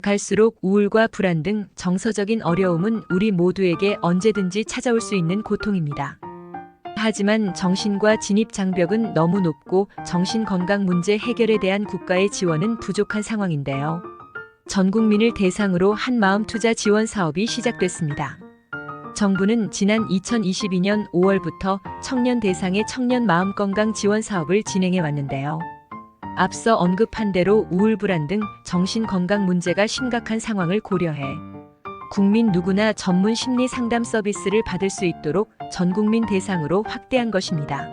갈수록 우울과 불안 등 정서적인 어려움은 우리 모두에게 언제든지 찾아올 수 있는 고통입니다. 하지만 정신과 진입 장벽은 너무 높고 정신건강 문제 해결에 대한 국가의 지원은 부족한 상황인데요. 전 국민을 대상으로 한마음 투자 지원 사업이 시작됐습니다. 정부는 지난 2022년 5월부터 청년 대상의 청년 마음건강 지원 사업을 진행해 왔는데요. 앞서 언급한 대로 우울 불안 등 정신건강 문제가 심각한 상황을 고려해 국민 누구나 전문 심리 상담 서비스를 받을 수 있도록 전 국민 대상으로 확대한 것입니다.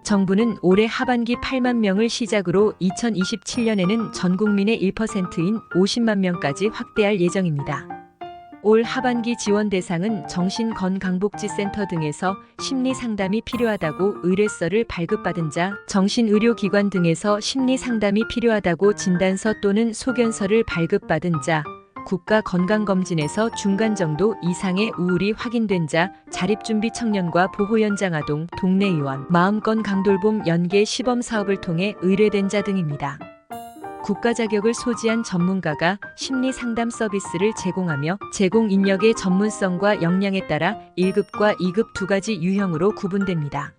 정부는 올해 하반기 8만 명을 시작으로 2027년에는 전 국민의 1%인 50만 명까지 확대할 예정입니다. 올 하반기 지원 대상은 정신건강복지센터 등에서 심리상담이 필요하다고 의뢰서를 발급받은 자, 정신의료기관 등에서 심리상담이 필요하다고 진단서 또는 소견서를 발급받은 자, 국가건강검진에서 중간 정도 이상의 우울이 확인된 자, 자립준비 청년과 보호연장 아동, 동네의원, 마음건 강돌봄 연계 시범사업을 통해 의뢰된 자 등입니다. 국가 자격을 소지한 전문가가 심리 상담 서비스를 제공하며 제공 인력의 전문성과 역량에 따라 1급과 2급 두 가지 유형으로 구분됩니다.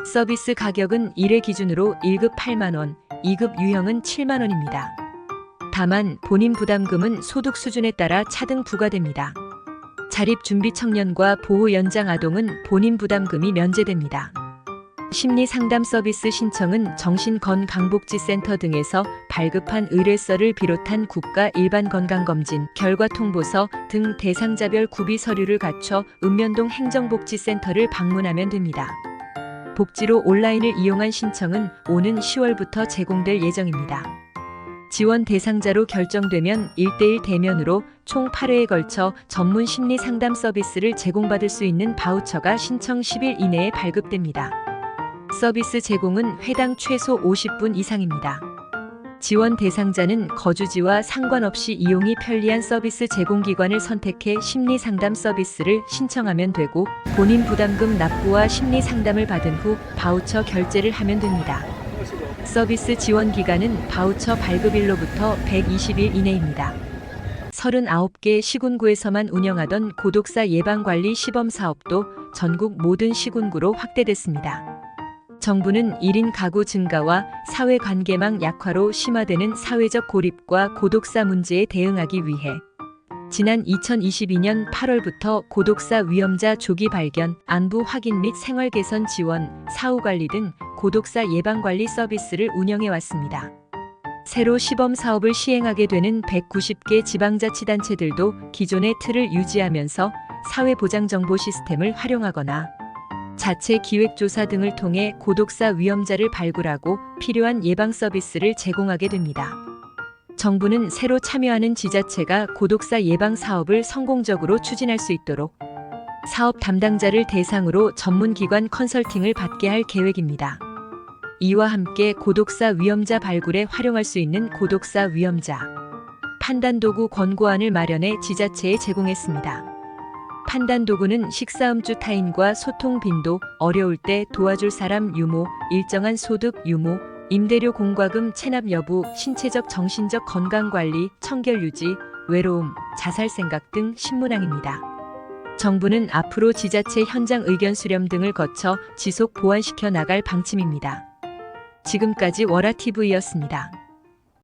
서비스 가격은 1회 기준으로 1급 8만 원, 2급 유형은 7만 원입니다. 다만 본인 부담금은 소득 수준에 따라 차등 부과됩니다. 자립준비 청년과 보호 연장 아동은 본인 부담금이 면제됩니다. 심리상담 서비스 신청은 정신건강복지센터 등에서 발급한 의뢰서를 비롯한 국가 일반건강검진, 결과통보서 등 대상자별 구비 서류를 갖춰 읍면동 행정복지센터를 방문하면 됩니다. 복지로 온라인을 이용한 신청은 오는 10월부터 제공될 예정입니다. 지원 대상자로 결정되면 1:1 대면으로 총 8회에 걸쳐 전문 심리 상담 서비스를 제공받을 수 있는 바우처가 신청 10일 이내에 발급됩니다. 서비스 제공은 회당 최소 50분 이상입니다. 지원 대상자는 거주지와 상관없이 이용이 편리한 서비스 제공기관을 선택해 심리 상담 서비스를 신청하면 되고 본인 부담금 납부와 심리 상담을 받은 후 바우처 결제를 하면 됩니다. 서비스 지원 기간은 바우처 발급일로부터 120일 이내입니다. 39개 시군구에서만 운영하던 고독사 예방관리 시범사업도 전국 모든 시군구로 확대됐습니다. 정부는 1인 가구 증가와 사회관계망 약화로 심화되는 사회적 고립과 고독사 문제에 대응하기 위해 지난 2022년 8월부터 고독사 위험자 조기 발견, 안부 확인 및 생활 개선 지원, 사후관리 등 고독사 예방관리 서비스를 운영해 왔습니다. 새로 시범 사업을 시행하게 되는 190개 지방자치단체들도 기존의 틀을 유지하면서 사회보장정보 시스템을 활용하거나 자체 기획조사 등을 통해 고독사 위험자를 발굴하고 필요한 예방 서비스를 제공하게 됩니다. 정부는 새로 참여하는 지자체가 고독사 예방 사업을 성공적으로 추진할 수 있도록 사업 담당자를 대상으로 전문기관 컨설팅을 받게 할 계획입니다. 이와 함께 고독사 위험자 발굴에 활용할 수 있는 고독사 위험자 판단도구 권고안을 마련해 지자체에 제공했습니다. 판단도구는 식사음주 타인과 소통 빈도, 어려울 때 도와줄 사람 유무, 일정한 소득 유무, 임대료 공과금 체납 여부, 신체적 정신적 건강관리, 청결 유지, 외로움, 자살 생각 등 10문항입니다. 정부는 앞으로 지자체 현장 의견 수렴 등을 거쳐 지속 보완시켜 나갈 방침입니다. 지금까지 월화TV였습니다.